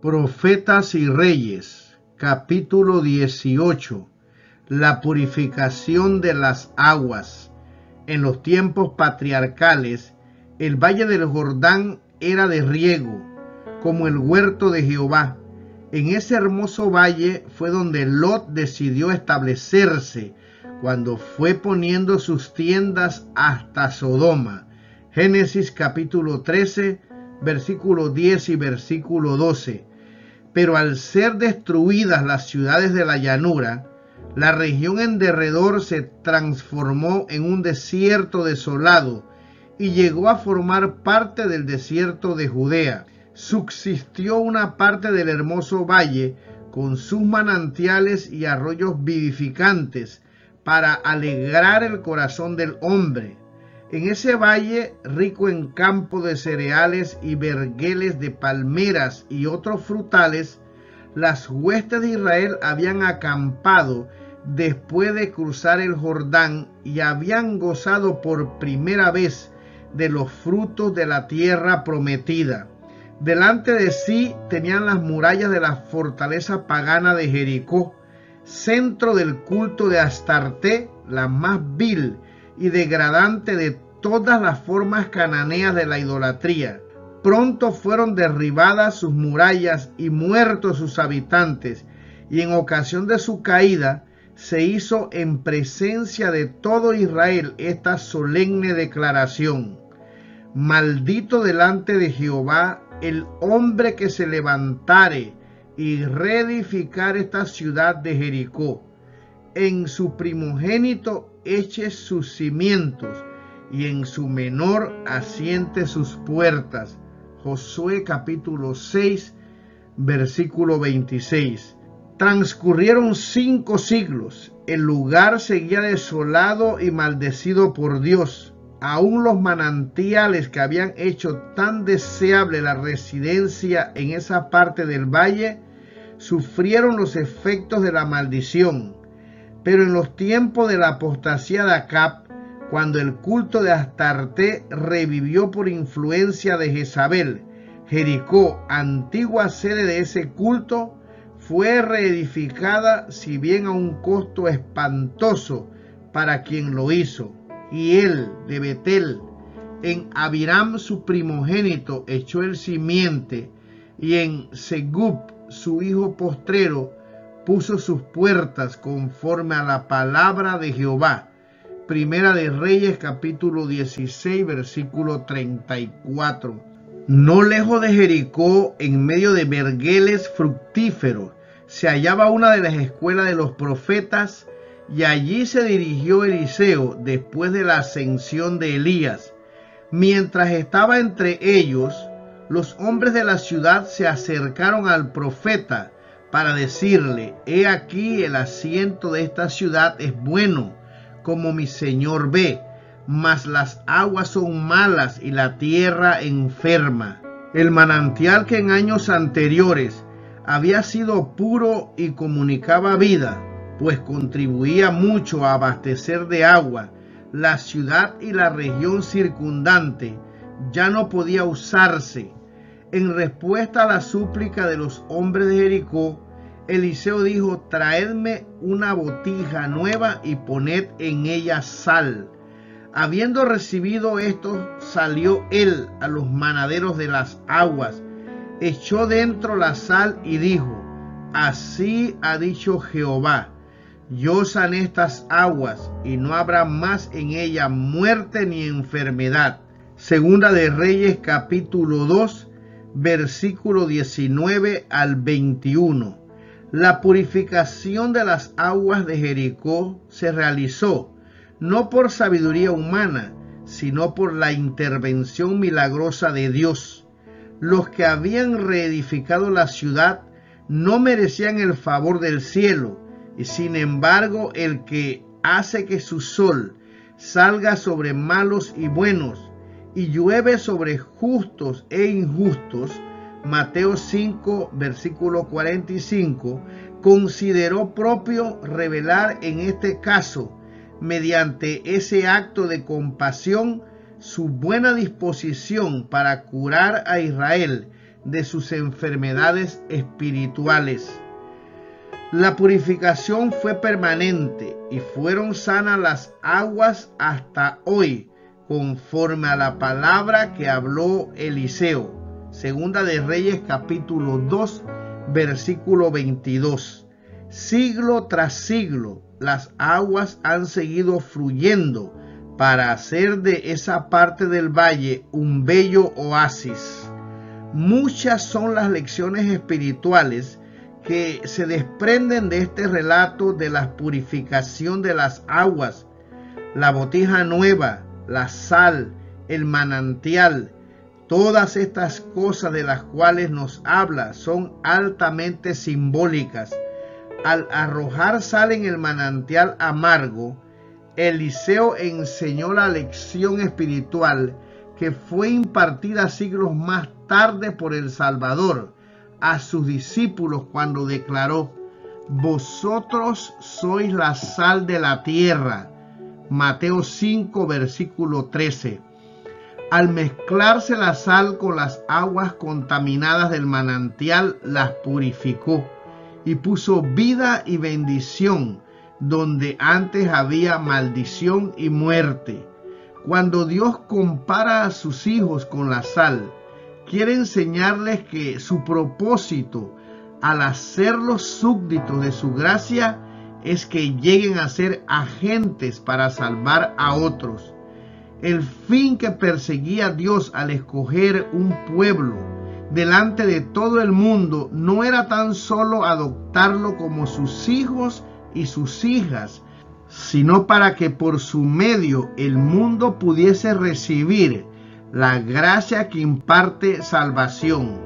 Profetas y Reyes, capítulo 18. La purificación de las aguas. En los tiempos patriarcales, el valle del Jordán era de riego, como el huerto de Jehová. En ese hermoso valle fue donde Lot decidió establecerse, cuando fue poniendo sus tiendas hasta Sodoma. Génesis capítulo 13, versículo 10 y versículo 12. Pero al ser destruidas las ciudades de la llanura, la región en derredor se transformó en un desierto desolado y llegó a formar parte del desierto de Judea. Subsistió una parte del hermoso valle con sus manantiales y arroyos vivificantes para alegrar el corazón del hombre. En ese valle, rico en campo de cereales y vergeles de palmeras y otros frutales, las huestes de Israel habían acampado después de cruzar el Jordán y habían gozado por primera vez de los frutos de la tierra prometida. Delante de sí tenían las murallas de la fortaleza pagana de Jericó, centro del culto de Astarte, la más vil y degradante de todas las formas cananeas de la idolatría. Pronto fueron derribadas sus murallas y muertos sus habitantes, y en ocasión de su caída se hizo en presencia de todo Israel esta solemne declaración: maldito delante de Jehová el hombre que se levantare y reedificar esta ciudad de Jericó. En su primogénito eche sus cimientos, y en su menor asiente sus puertas. Josué capítulo 6, versículo 26. Transcurrieron 5 siglos. El lugar seguía desolado y maldecido por Dios. Aún los manantiales que habían hecho tan deseable la residencia en esa parte del valle sufrieron los efectos de la maldición. Pero en los tiempos de la apostasía de Acab, cuando el culto de Astarte revivió por influencia de Jezabel, Jericó, antigua sede de ese culto, fue reedificada, si bien a un costo espantoso para quien lo hizo. Y él, de Betel, en Abiram su primogénito, echó el simiente, y en Segub su hijo postrero puso sus puertas conforme a la palabra de Jehová. Primera de Reyes capítulo 16 versículo 34. No lejos de Jericó, en medio de vergeles fructíferos, se hallaba una de las escuelas de los profetas, y allí se dirigió Eliseo después de la ascensión de Elías. Mientras estaba entre ellos, los hombres de la ciudad se acercaron al profeta para decirle: he aquí el asiento de esta ciudad es bueno, como mi señor ve, mas las aguas son malas y la tierra enferma. El manantial que en años anteriores había sido puro y comunicaba vida, pues contribuía mucho a abastecer de agua la ciudad y la región circundante, ya no podía usarse. En respuesta a la súplica de los hombres de Jericó, Eliseo dijo: traedme una botija nueva y poned en ella sal. Habiendo recibido esto, salió él a los manaderos de las aguas, echó dentro la sal y dijo: así ha dicho Jehová, yo sané estas aguas, y no habrá más en ellas muerte ni enfermedad. Segunda de Reyes capítulo 2, versículo 19 al 21. La purificación de las aguas de Jericó se realizó no por sabiduría humana, sino por la intervención milagrosa de Dios. Los que habían reedificado la ciudad no merecían el favor del cielo, y sin embargo el que hace que su sol salga sobre malos y buenos, y llueve sobre justos e injustos, Mateo 5, versículo 45, consideró propio revelar en este caso, mediante ese acto de compasión, su buena disposición para curar a Israel de sus enfermedades espirituales. La purificación fue permanente y fueron sanas las aguas hasta hoy, conforme a la palabra que habló Eliseo. Segunda de Reyes capítulo 2, versículo 22. Siglo tras siglo, las aguas han seguido fluyendo para hacer de esa parte del valle un bello oasis. Muchas son las lecciones espirituales que se desprenden de este relato de la purificación de las aguas, la botija nueva, la sal, el manantial. Todas estas cosas de las cuales nos habla son altamente simbólicas. Al arrojar sal en el manantial amargo, Eliseo enseñó la lección espiritual que fue impartida siglos más tarde por el Salvador a sus discípulos cuando declaró: vosotros sois la sal de la tierra. Mateo 5, versículo 13. Al mezclarse la sal con las aguas contaminadas del manantial, las purificó y puso vida y bendición donde antes había maldición y muerte. Cuando Dios compara a sus hijos con la sal, quiere enseñarles que su propósito al hacerlos súbditos de su gracia es que lleguen a ser agentes para salvar a otros. El fin que perseguía Dios al escoger un pueblo delante de todo el mundo no era tan solo adoptarlo como sus hijos y sus hijas, sino para que por su medio el mundo pudiese recibir la gracia que imparte salvación.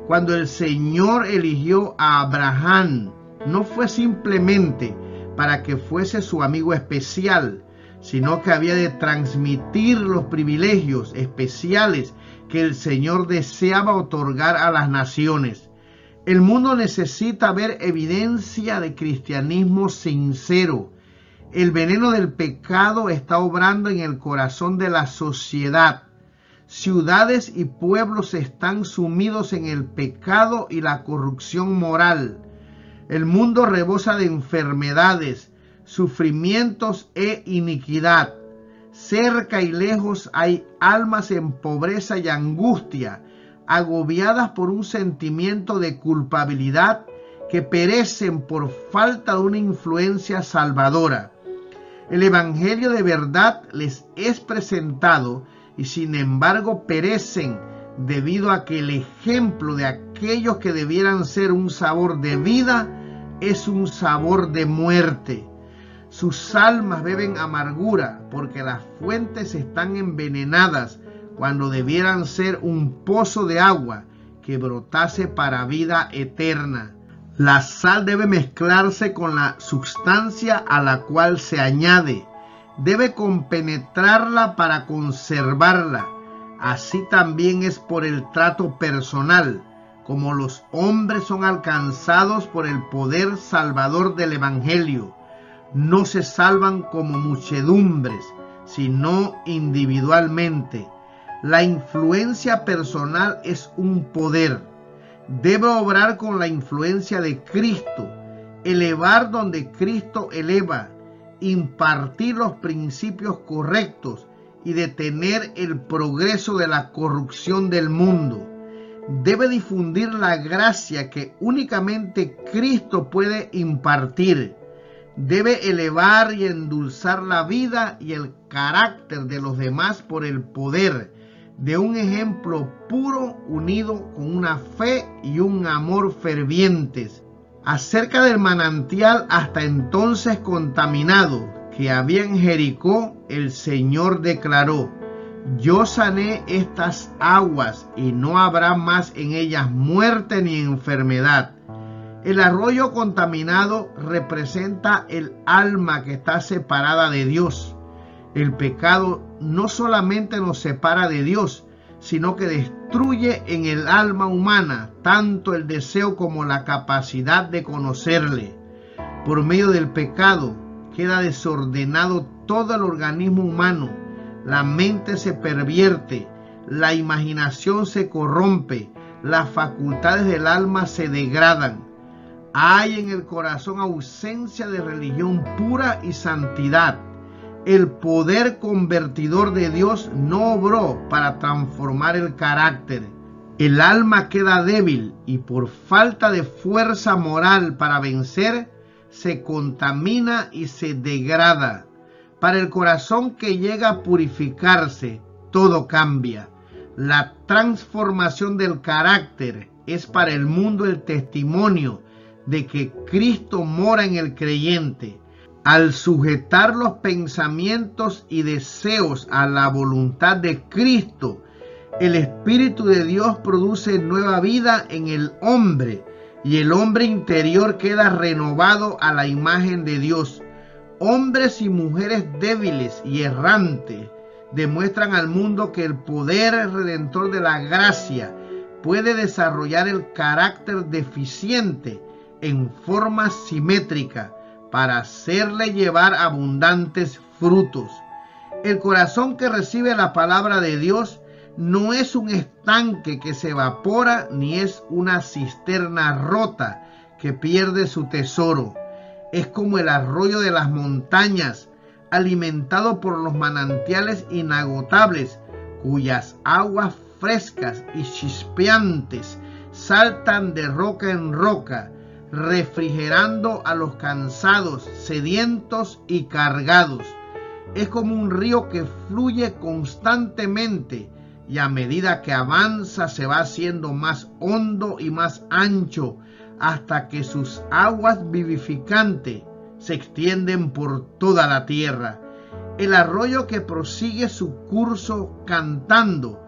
Cuando el Señor eligió a Abraham, no fue simplemente para que fuese su amigo especial, sino que había de transmitir los privilegios especiales que el Señor deseaba otorgar a las naciones. El mundo necesita ver evidencia de cristianismo sincero. El veneno del pecado está obrando en el corazón de la sociedad. Ciudades y pueblos están sumidos en el pecado y la corrupción moral. El mundo rebosa de enfermedades, sufrimientos e iniquidad. Cerca y lejos hay almas en pobreza y angustia, agobiadas por un sentimiento de culpabilidad, que perecen por falta de una influencia salvadora. El evangelio de verdad les es presentado y sin embargo perecen debido a que el ejemplo de aquellos que debieran ser un sabor de vida es un sabor de muerte. Sus almas beben amargura porque las fuentes están envenenadas cuando debieran ser un pozo de agua que brotase para vida eterna. La sal debe mezclarse con la sustancia a la cual se añade. Debe compenetrarla para conservarla. Así también es por el trato personal, como los hombres son alcanzados por el poder salvador del Evangelio. No se salvan como muchedumbres, sino individualmente. La influencia personal es un poder. Debe obrar con la influencia de Cristo, elevar donde Cristo eleva, impartir los principios correctos y detener el progreso de la corrupción del mundo. Debe difundir la gracia que únicamente Cristo puede impartir. Debe elevar y endulzar la vida y el carácter de los demás por el poder de un ejemplo puro unido con una fe y un amor fervientes. Acerca del manantial hasta entonces contaminado que había en Jericó, el Señor declaró: yo sané estas aguas y no habrá más en ellas muerte ni enfermedad. El arroyo contaminado representa el alma que está separada de Dios. El pecado no solamente nos separa de Dios, sino que destruye en el alma humana tanto el deseo como la capacidad de conocerle. Por medio del pecado queda desordenado todo el organismo humano. La mente se pervierte, la imaginación se corrompe, las facultades del alma se degradan. Hay en el corazón ausencia de religión pura y santidad. El poder convertidor de Dios no obró para transformar el carácter. El alma queda débil y por falta de fuerza moral para vencer, se contamina y se degrada. Para el corazón que llega a purificarse, todo cambia. La transformación del carácter es para el mundo el testimonio de que Cristo mora en el creyente. Al sujetar los pensamientos y deseos a la voluntad de Cristo, el Espíritu de Dios produce nueva vida en el hombre y el hombre interior queda renovado a la imagen de Dios. Hombres y mujeres débiles y errantes demuestran al mundo que el poder redentor de la gracia puede desarrollar el carácter deficiente en forma simétrica para hacerle llevar abundantes frutos. El corazón que recibe la palabra de Dios no es un estanque que se evapora, ni es una cisterna rota que pierde su tesoro. Es como el arroyo de las montañas, alimentado por los manantiales inagotables, cuyas aguas frescas y chispeantes saltan de roca en roca, refrigerando a los cansados, sedientos y cargados. Es como un río que fluye constantemente y a medida que avanza se va haciendo más hondo y más ancho hasta que sus aguas vivificantes se extienden por toda la tierra. El arroyo que prosigue su curso cantando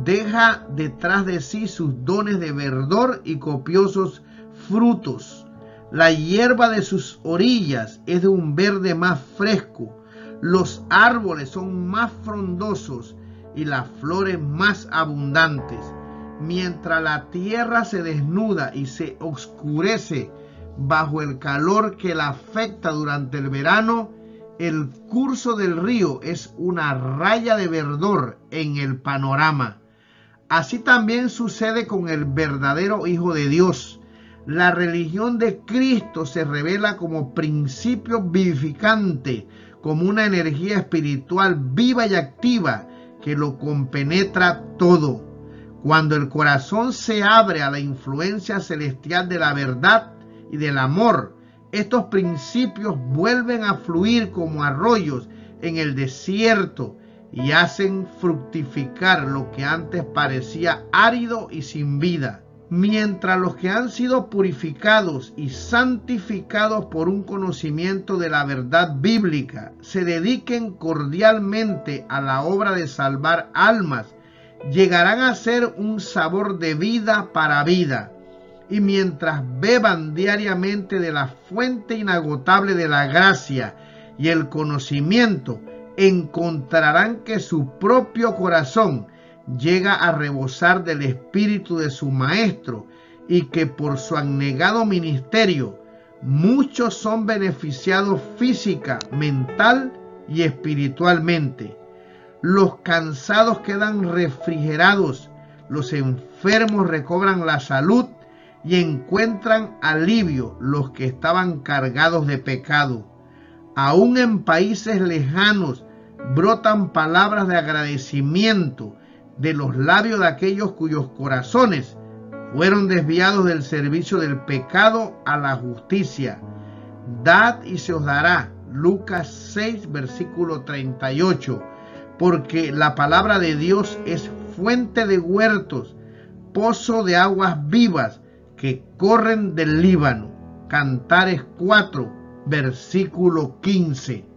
deja detrás de sí sus dones de verdor y copiosos frutos. La hierba de sus orillas es de un verde más fresco, los árboles son más frondosos y las flores más abundantes. Mientras la tierra se desnuda y se oscurece bajo el calor que la afecta durante el verano, el curso del río es una raya de verdor en el panorama. Así también sucede con el verdadero Hijo de Dios. La religión de Cristo se revela como principio vivificante, como una energía espiritual viva y activa que lo compenetra todo. Cuando el corazón se abre a la influencia celestial de la verdad y del amor, estos principios vuelven a fluir como arroyos en el desierto y hacen fructificar lo que antes parecía árido y sin vida. Mientras los que han sido purificados y santificados por un conocimiento de la verdad bíblica se dediquen cordialmente a la obra de salvar almas, llegarán a ser un sabor de vida para vida. Y mientras beban diariamente de la fuente inagotable de la gracia y el conocimiento, encontrarán que su propio corazón llega a rebosar del espíritu de su maestro y que por su abnegado ministerio muchos son beneficiados física, mental y espiritualmente. Los cansados quedan refrigerados, los enfermos recobran la salud y encuentran alivio los que estaban cargados de pecado. Aún en países lejanos brotan palabras de agradecimiento de los labios de aquellos cuyos corazones fueron desviados del servicio del pecado a la justicia. Dad y se os dará. Lucas 6, versículo 38. Porque la palabra de Dios es fuente de huertos, pozo de aguas vivas que corren del Líbano. Cantares 4, versículo 15.